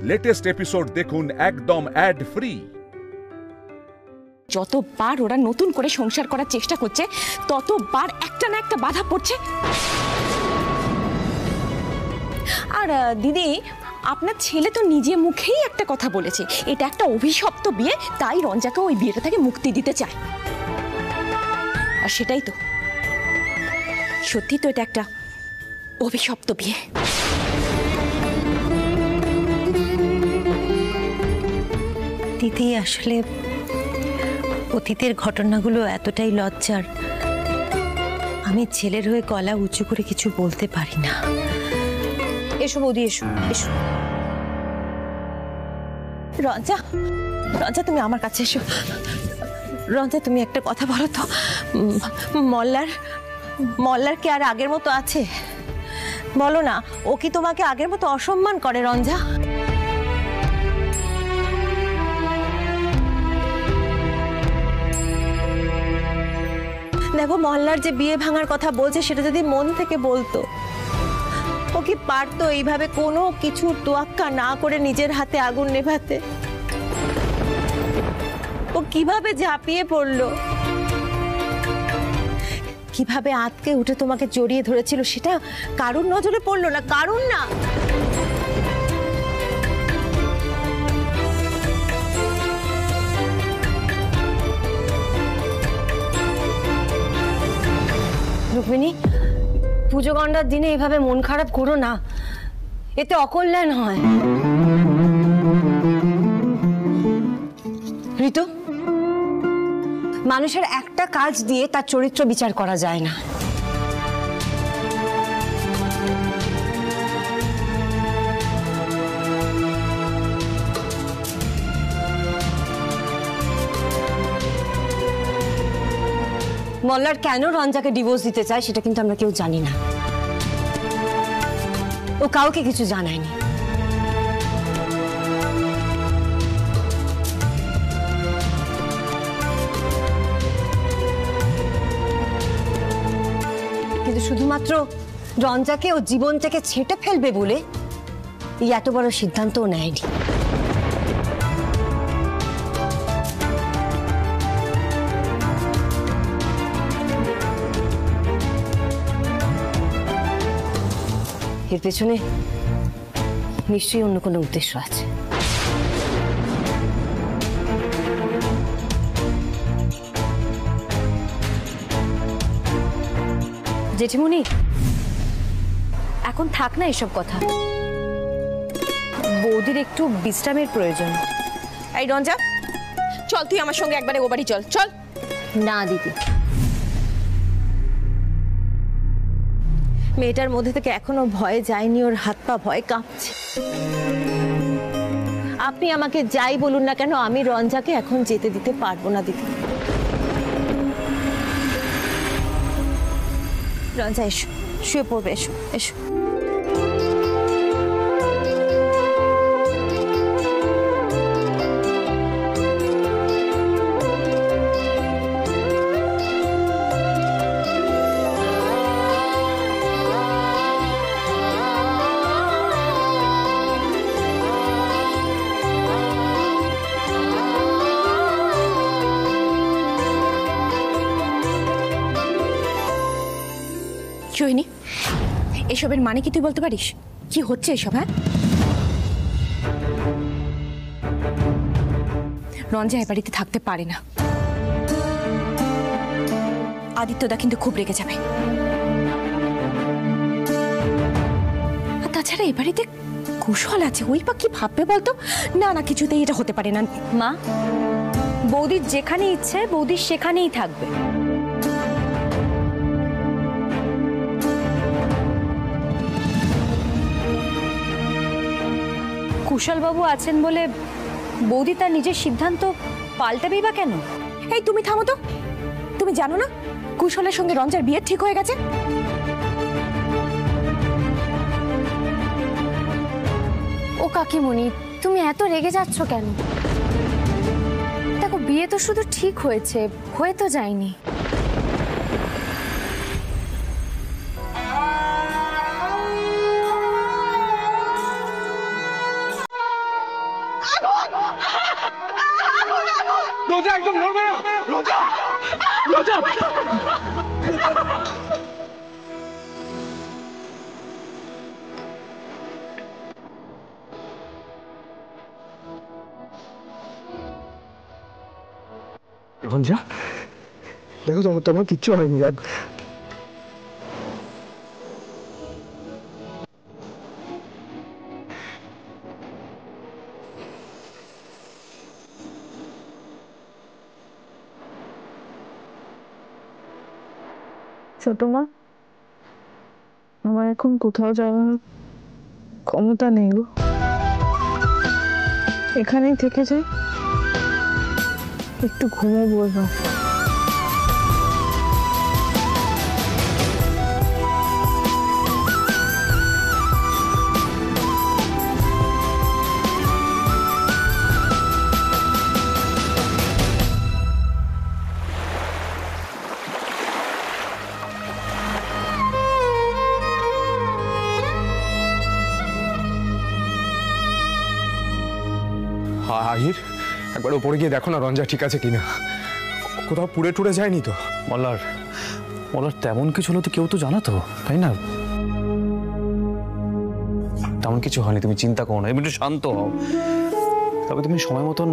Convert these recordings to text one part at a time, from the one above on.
Latest episode দেখুন একদম add free. যতবার ওরা নতুন করে সংসার করার চেষ্টা করছে ততবার একটা না একটা বাধা পড়ছে। আর দিদি, আপনার ছেলে তো নিজে মুখেই একটা কথা বলেছে, এটা একটা অভিশপ্ত বিয়ে, তাই রঞ্জাকে ওই বিয়েটা থেকে মুক্তি দিতে চায়। আর সেটাই তো সত্যি, তো এটা একটা অভিশপ্ত বিয়ে। দিদি, আসলে অতীতের ঘটনাগুলো এতটাই লজ্জার, আমি ছেলের হয়ে গলা উঁচু করে কিছু বলতে পারি না। এসো বৌদি, এসো এসো। রঞ্জা, রঞ্জা তুমি আমার কাছে এসো। রঞ্জা, তুমি একটা কথা বলো তো, মল্লার কি আর আগের মতো আছে? বলো না, ও কি তোমাকে আগের মতো অসম্মান করে? রঞ্জা, দেখো, মহল্লার যে বিয়ে ভাঙার কথা বলছে সেটা যদি মন থেকে বলতো, ও কি পারতো এইভাবে কোনো কিছু তোয়াক্কা না করে নিজের হাতে আগুন নেভাতে? ও কিভাবে ঝাঁপিয়ে পড়লো, কিভাবে আতকে উঠে তোমাকে জড়িয়ে ধরেছিল, সেটা কারুর নজরে পড়লো না, কারুর না। রুক্মিণী, পুজো গন্ডার দিনে এভাবে মন খারাপ করো না, এতে অকল্যাণ হয়। ঋতু, মানুষের একটা কাজ দিয়ে তার চরিত্র বিচার করা যায় না। মল্লার কেন রঞ্জাকে ডিভোর্স দিতে চায় সেটা কিন্তু আমরা কেউ জানি না, ও কাউকে কিছু জানায়নি। কিন্তু শুধুমাত্র রঞ্জাকে ও জীবন থেকে ছেঁটে ফেলবে বলে এই এত বড় সিদ্ধান্ত ও নেয়নি। এর পেছনে নিশ্চয়ই অন্য কোনো উদ্দেশ্য আছে। জেঠিমণি, এখন থাক না এসব কথা, বৌদির একটু বিশ্রামের প্রয়োজন। এই রঞ্জা, চল তুই আমার সঙ্গে একবারে ও বাড়ি চল। চল না দিদি, মেয়েটার মধ্যে থেকে এখনো ভয় যায়নি, ওর হাত পা ভয় কাঁপছে। আপনি আমাকে যাই বলুন না কেন, আমি রঞ্জাকে এখন যেতে দিতে পারবো না দিদি। রঞ্জা, এসো, শুয়ে পড়বে, এসো এসো। সোহিনী, এসবের মানে কি তুই বলতে পারিস? কি হচ্ছে এসব? হ্যাঁ, রঞ্জা এ বাড়িতে থাকতে পারে না, আদিত্যদা কিন্তু খুব রেগে যাবে। আর তাছাড়া এ বাড়িতে কুশল আছে, ওই বা কি ভাববে বলতো? না না, কিছুতেই এটা হতে পারে না। মা, বৌদির যেখানে ইচ্ছে বৌদি সেখানেই থাকবে। কুশলবাবু আছেন বলে বৌদি তার নিজের সিদ্ধান্ত পাল্টাবেই বা কেন? এই তুমি থামো তো, তুমি জানো না কুশলের সঙ্গে রঞ্জার বিয়ে ঠিক হয়ে গেছে? ও কাকিমণি, তুমি এত রেগে যাচ্ছ কেন? দেখো, বিয়ে তো শুধু ঠিক হয়েছে, হয়ে তো যায়নি। রোজা একদম নড়বে না। রোজা রোজা রঞ্জা, দেখো তোমার কিচ্ছু হয়নি। ছোট মা, আমার এখন কোথাও যাওয়ার ক্ষমতা নেই গো, এখানেই থেকে যাই, একটু ঘুমাবো এবার। আহির, একবার ওপরে গিয়ে দেখো না রঞ্জা ঠিক আছে কিনা, কোথাও পুড়ে টুড়ে যায়নি তো? মল্লার তেমন কিছু হলো তো কেউ তো জানাতো, তাই না? তেমন কিছু হয়নি, তুমি চিন্তা করো না, একটু শান্ত হও। তবে তুমি সময় মতন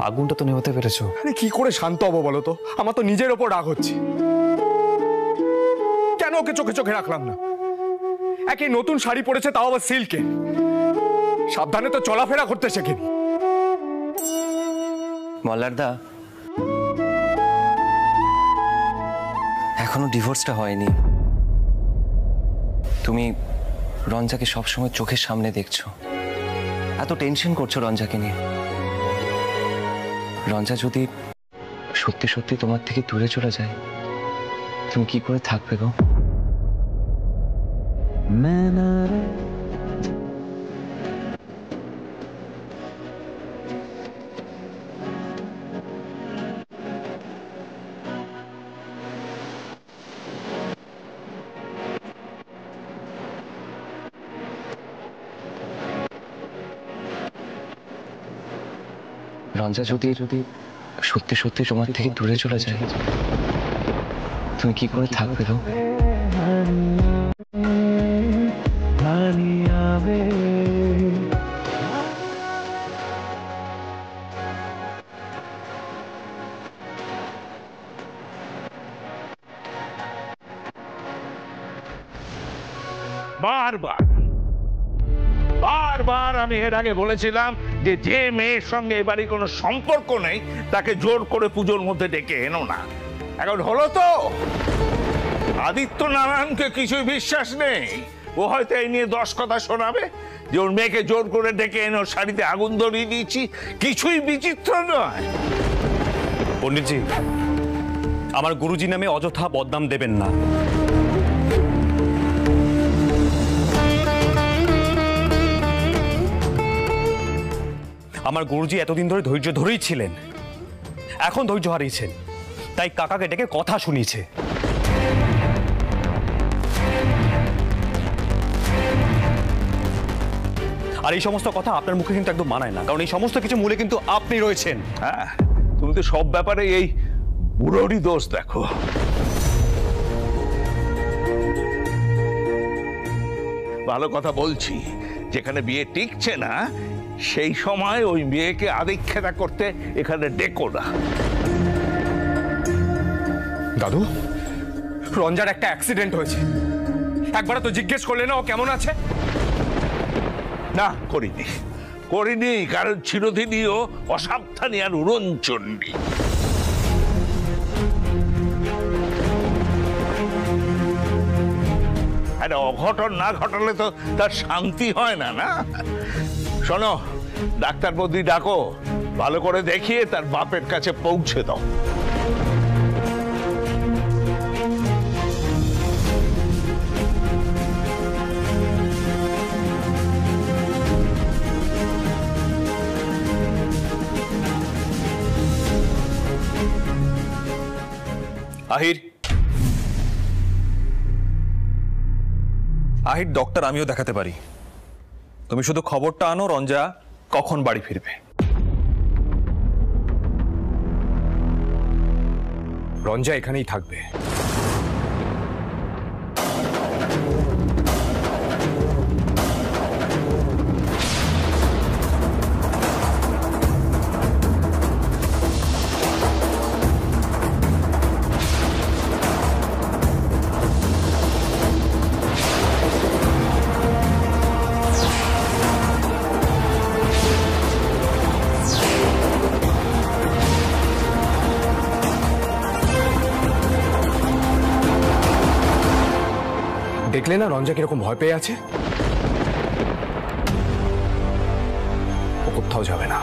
আগুনটা তো নেভাতে পেরেছো। আরে কি করে শান্ত হবো বলো তো? আমার তো নিজের ওপর রাগ হচ্ছে। কেন ওকে চোখে চোখে রাখলাম না? একই নতুন শাড়ি পরেছে, তাও আবার সিল্কে, সাবধানে তো চলাফেরা করতে শেখেনি। মল্লারদা, এখনো ডিভোর্সটা হয়নি, তুমি রঞ্জাকে সবসময় চোখের সামনে দেখছো, এত টেনশন করছো রঞ্জাকে নিয়ে। রঞ্জা যদি সত্যি সত্যি তোমার থেকে দূরে চলে যায়, তুমি কি করে থাকবে গো? রঞ্জা যদি সত্যি সত্যি তোমার থেকে দূরে চলে যায়, তুমি কি করে থাকবে গো? বারবার আমি এর আগে বলেছিলাম যে যে মেয়ের সঙ্গে এবারে কোনো সম্পর্ক নেই তাকে জোর করে পুজোর মধ্যে ডেকে এনো না। এখন হলো তো, আদিত্য নারায়ণকে কিছুই বিশ্বাস নেই, ও হয়তো এই নিয়ে 10 কথা শোনাবে যে ওর মেয়েকে জোর করে ডেকে এনে ওর শাড়িতে আগুন ধরিয়ে দিয়েছি। কিছুই বিচিত্র নয়। পণ্ডিতজি, আমার গুরুজি নামে অযথা বদনাম দেবেন না। আমার গুরুজি এতদিন ধরে ধৈর্য ধরেই ছিলেন, এখন ধৈর্য হারিয়েছেন, তাই কাকাকে ডেকে কথা শুনিয়েছে। আর এই সমস্ত কথা আপনার মুখে কিন্তু একদম মানায় না, কারণ এই সমস্ত কিছু মূলে কিন্তু আপনি রয়েছেন। হ্যাঁ, তুমি তো সব ব্যাপারে এই বুড়োরই দোষ দেখো। ভালো কথা বলছি, যেখানে বিয়ে টিকছে না সেই সময় ওই মেয়েকে আদিক্ষেতা করতে এখানে ডেকো না। দাদু, রঞ্জার একটা অ্যাক্সিডেন্ট হয়েছে, একবার তো জিজ্ঞেস করলে না ও কেমন আছে? না, করিনি, কারণ চিরদিনই ও অসাবধানী আর উড়নচণ্ডী। আরে অঘটন না ঘটালে তো তার শান্তি হয় না। না শোনো, ডাক্তার বৌদি ডাকো, ভালো করে দেখিয়ে তার বাপের কাছে পৌঁছে দাও। আহির, ডক্টর আমিও দেখাতে পারি, তুমি শুধু খবরটা আনো রঞ্জা কখন বাড়ি ফিরবে। রঞ্জা এখানেই থাকবে। দেখলে না রঞ্জা কিরকম ভয় পেয়ে আছে? ও কোথাও যাবে না,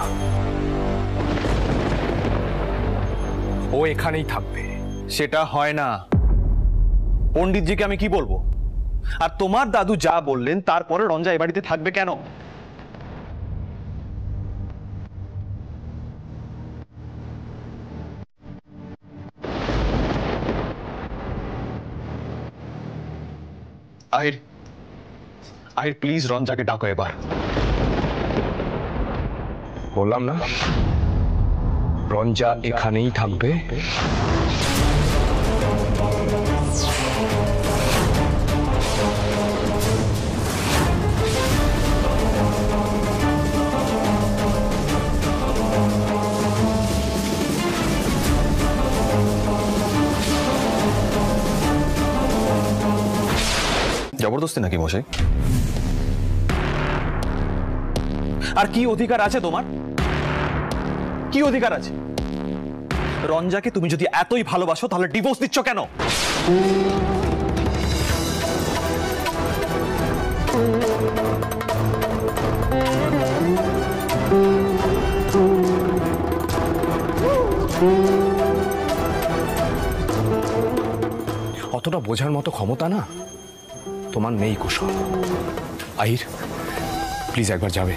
ও এখানেই থাকবে। সেটা হয় না। পণ্ডিতজিকে আমি কি বলবো? আর তোমার দাদু যা বললেন তারপরে রঞ্জা এ বাড়িতে থাকবে কেন? আহির, আহির প্লিজ রঞ্জাকে ডাকো এবার। বললাম না রঞ্জা এখানেই থাকবে। জবরদস্তি নাকি মশাই? আর কি অধিকার আছে তোমার? কি অধিকার আছে? রঞ্জাকে তুমি যদি এতই ভালোবাসো তাহলে ডিভোর্স দিচ্ছ কেন? অতটা বোঝার মতো ক্ষমতা না তোমার নেই কুশল। আহির প্লিজ একবার যাবে,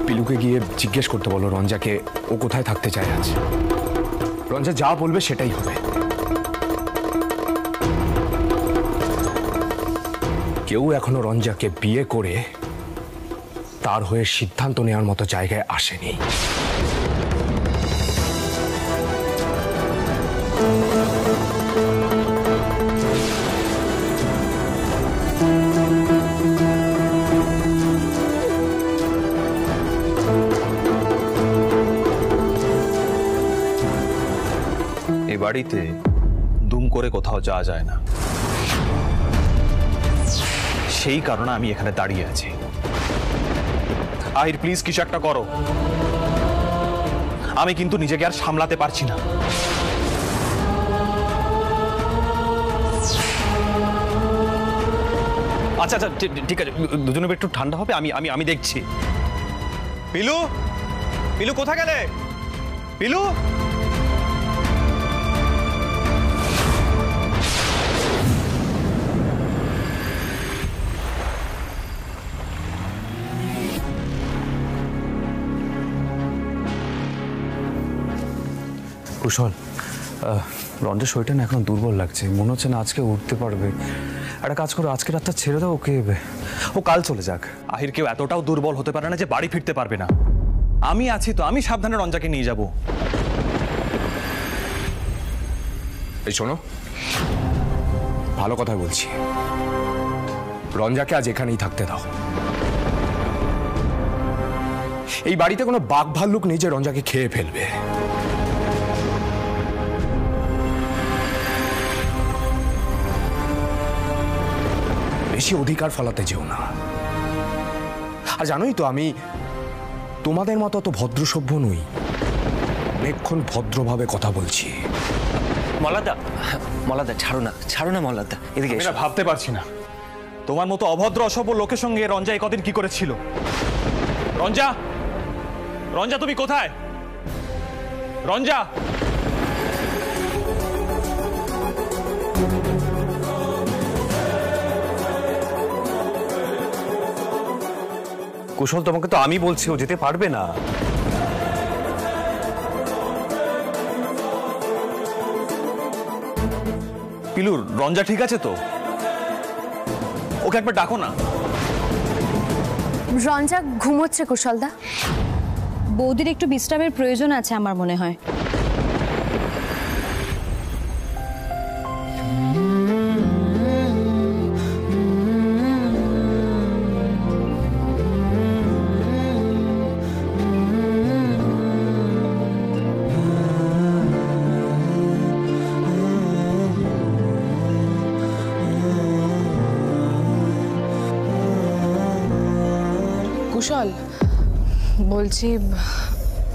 পিলুকে গিয়ে জিজ্ঞেস করতে বলো রঞ্জাকে ও কোথায় থাকতে চায় আজ। রঞ্জা যা বলবে সেটাই হবে। কেউ এখনো রঞ্জাকে বিয়ে করে তার হয়ে সিদ্ধান্ত নেওয়ার মতো জায়গায় আসেনি। বাড়িতে দুম করে কোথাও যাওয়া যায় না, সেই কারণে আমি এখানে দাঁড়িয়ে আছি। আহির প্লিজ কিছু একটা করো, আমি কিন্তু নিজেকে আর সামলাতে পারছি না। আচ্ছা আচ্ছা ঠিক আছে, দুজনে একটু ঠান্ডা হবে, আমি আমি আমি দেখছি। পিলু, পিলু কোথায় গেলে? পিলু, কুশল, রঞ্জার শরীরটা না এখন দুর্বল লাগছে, মনে হচ্ছে না আজকে উঠতে পারবে। একটা কাজ করো, আজকে রাতটা ছেড়ে দাও ওকে, ও কাল চলে যাক। আহির কেউ এতটাও দুর্বল হতে পারে না যে বাড়ি ফিরতে পারবে না। আমি আছি তো, আমি সাবধানে রঞ্জাকে নিয়ে যাব। এই শোনো, ভালো কথা বলছি, রঞ্জাকে আজ এখানেই থাকতে দাও। এই বাড়িতে কোনো বাঘ ভাল্লুক নেই যে রঞ্জাকে খেয়ে ফেলবে। বেশি অধিকার ফলাতে যেও না। আর জানোই তো আমি তোমাদের মতো অত ভদ্র সভ্য নই, অনেকক্ষণ ভদ্রভাবে কথা বলছি। মলাদা, মলাদা ছাড়ো না, ছাড়ো না মলাদা, এদিকে এসো। ভাবতে পারছি না তোমার মতো অভদ্র অসভ্য লোকের সঙ্গে রঞ্জা এই কদিন কি করেছিল। রঞ্জা, রঞ্জা তুমি কোথায়? রঞ্জা, কুশল তোমাকে তো আমি বলছি ও যেতে পারবে না। পিলু, রঞ্জা ঠিক আছে তো? ওকে একবার ডাকো না। রঞ্জা ঘুমোচ্ছে কুশলদা। বৌদির একটু বিশ্রামের প্রয়োজন আছে আমার মনে হয়। কুশল, বলছি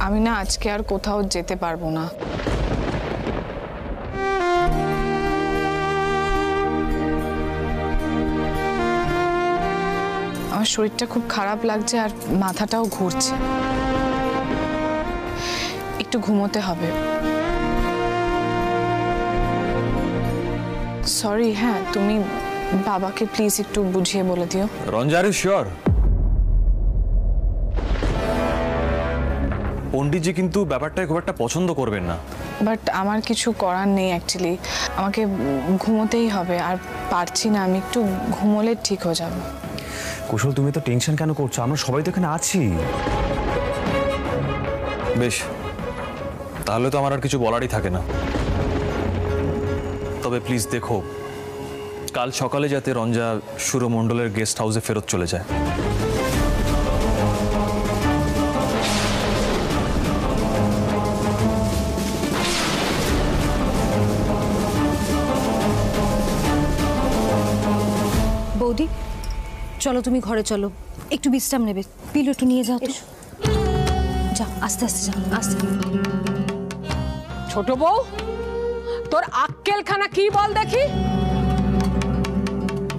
আমি না আজকে আর কোথাও যেতে পারবো না। আমার শরীরটা খুব খারাপ লাগছে আর মাথাটাও ঘুরছে, একটু ঘুমোতে হবে। সরি। হ্যাঁ, তুমি বাবাকে প্লিজ একটু বুঝিয়ে বলে দিও। Ranja, are you sure? Panditji কিন্তু ব্যাপারটাই খুব একটা পছন্দ করবেন না। বাট আমার কিছু করার নেই অ্যাকচুয়ালি, আমাকে ঘুমোতেই হবে আর পারছি না, আমি একটু ঘুমোলে ঠিক হয়ে যাবে। কুশল, তুমি তো টেনশন কেন করছো? আমরা সবাই তো এখানে আছি। বেশ, তাহলে তো আমার আর কিছু বলারই থাকে না। তবে প্লিজ দেখো, কাল সকালে যাতে রঞ্জা সুরমণ্ডলের গেস্ট হাউসে ফেরত চলে যায়। বৌদি, চলো তুমি ঘরে চলো, একটু বিশ্রাম নেবে। পিলু একটু নিয়ে যাও তো। যাও, আস্তে আস্তে যাও, আস্তে। ছোট বউ, তোর আক্কেলখানা কি বল দেখি?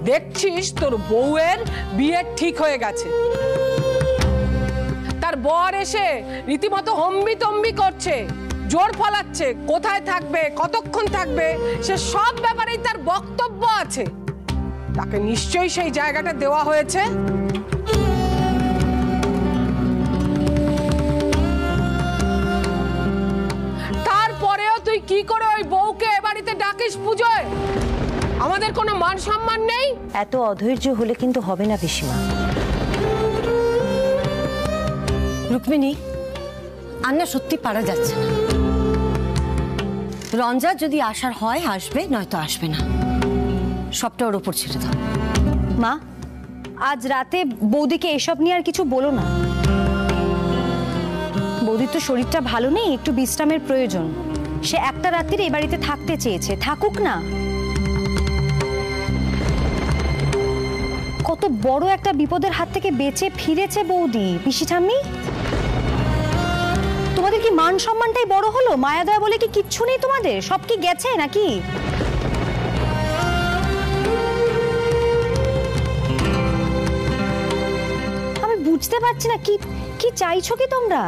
দেখছিস তোর বউয়ের বিয়ে ঠিক হয়ে গেছে, তার বর এসে রীতিমতো হম্বি তম্বি করছে, জোর ফলাচ্ছে, কোথায় থাকবে, কতক্ষণ থাকবে, সে সব ব্যাপারেই তার বক্তব্য আছে। তাকে নিশ্চয়ই সেই জায়গাটা দেওয়া হয়েছে। তারপরেও তুই কি করে ওই বউকে এ বাড়িতে ডাকিস পুজোয়? আমাদের কোনো মান সম্মান নেই? এত অধৈর্য হলে কিন্তু হবে না পিসিমা। রুক্মিণী, আর না সত্যি পারা যাচ্ছে না। রঞ্জা যদি আসার হয় আসবে, নয়তো আসবে না। সবটা ওর ওপর ছেড়ে দাও। মা, আজ রাতে বৌদিকে এসব নিয়ে আর কিছু বলো না। বৌদির তো শরীরটা ভালো নেই, একটু বিশ্রামের প্রয়োজন। সে একটা রাত্রির এই বাড়িতে থাকতে চেয়েছে, থাকুক না। কত বড় একটা বিপদের হাত থেকে বেঁচে ফিরেছে বৌদি। পিসি ঠাম্মি, তোমাদের কি মান সম্মানটাই বড় হলো? মায়া দয়া বলে কি কিচ্ছু নেই তোমাদের? সব কি গেছে নাকি? আমি বুঝতে পারছি না কি কি চাইছো কি তোমরা?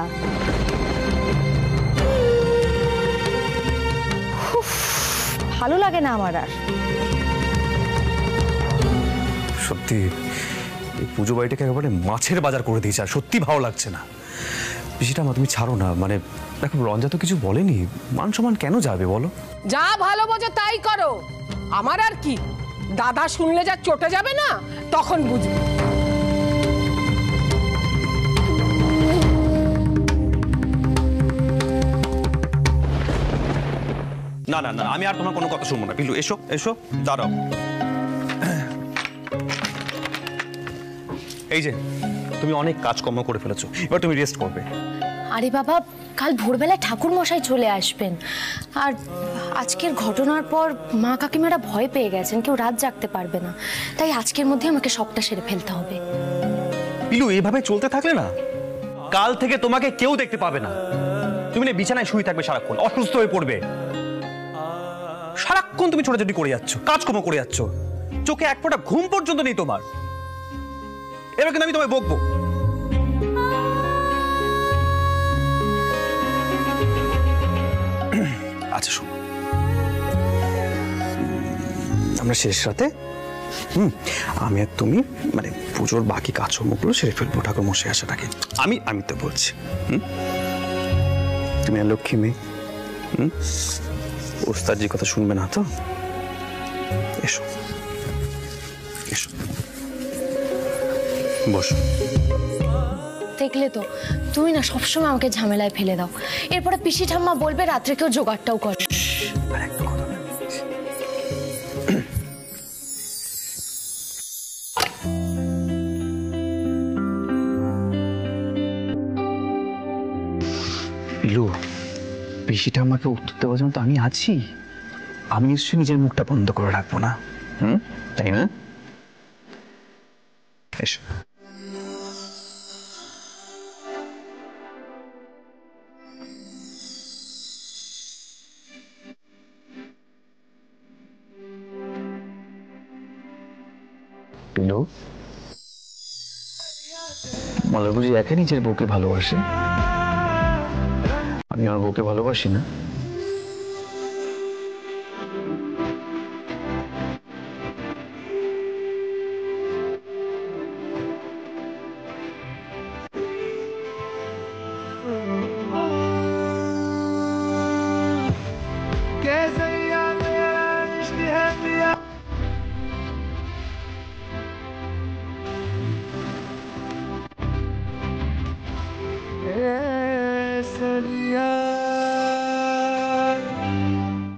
ভালো লাগে না আমার আর। সত্যি এই পুজো বাড়িটাকে একেবারে মাছের বাজার করে দিয়েছে, আর সত্যি ভালো লাগছে না। পিসিটা মা, তুমি ছাড়ো না। মানে দেখো, রঞ্জা তো কিছু বলেনি, মান সম্মান কেন যাবে বলো? যা ভালো বোঝো তাই করো, আমার আর কি। দাদা শুনলে যা চটে যাবে না, তখন বুঝবে। না না না, আমি আর তোমার কোনো কথা শুনবো না। পিলু, এসো এসো, দাঁড়াও। এই যে, তুমি অনেক কাজকর্ম করে ফেলেছো, এবার তুমি রেস্ট করবে। আরে বাবা, কাল ভোরবেলায় ঠাকুর মশাই চলে আসবেন, আর আজকের ঘটনার পর মা কাকিমারা ভয় পেয়ে গেছেন, কেউ রাত জাগতে পারবে না। তাই আজকের মধ্যে আমাকে সবটা সেরে ফেলতে হবে। পিলু, এইভাবে চলতে থাকলে না, কাল থেকে তোমাকে কেউ দেখতে পাবে না। তুমি না বিছানায় শুয়ে থাকবে সারাক্ষণ, অসুস্থ হয়ে পড়বে। সারাক্ষণ তুমি ছোটাছুটি করে যাচ্ছ, কাজকর্ম করে যাচ্ছ, চোখে এক ফোঁটা ঘুম পর্যন্ত নেই তোমার। এবার কিন্তু আমি তোমায় বকবো। আচ্ছা শোনো, আমরা শেষ রাতে আমি আর তুমি মানে পুজোর বাকি কাজকর্মগুলো সেরে ফেলবো ঠাকুর মশাই আসার আগে। আমি তো বলছি, তুমি আর লক্ষ্মী মেয়ে, ওস্তাদজি কথা শুনবে না তো? এসো এসো, বসো। দেখলে তো, তুমি না সবসময় আমাকে ঝামেলায় ফেলে দাও। এরপরে পিসি ঠাম্মা বলবে রাত্রে কেউ জোগাড়টাও করে। পিলু, পিসিটা আমাকে উত্তর দেওয়ার জন্য তো আমি আছি। আমি নিশ্চয়ই নিজের মুখটা বন্ধ করে রাখবো না, তাই না? এসো। পিলু, মালা বুঝি একে নিজের বউকে ভালোবাসে? আমি আমার বউকে ভালোবাসি না? सरिया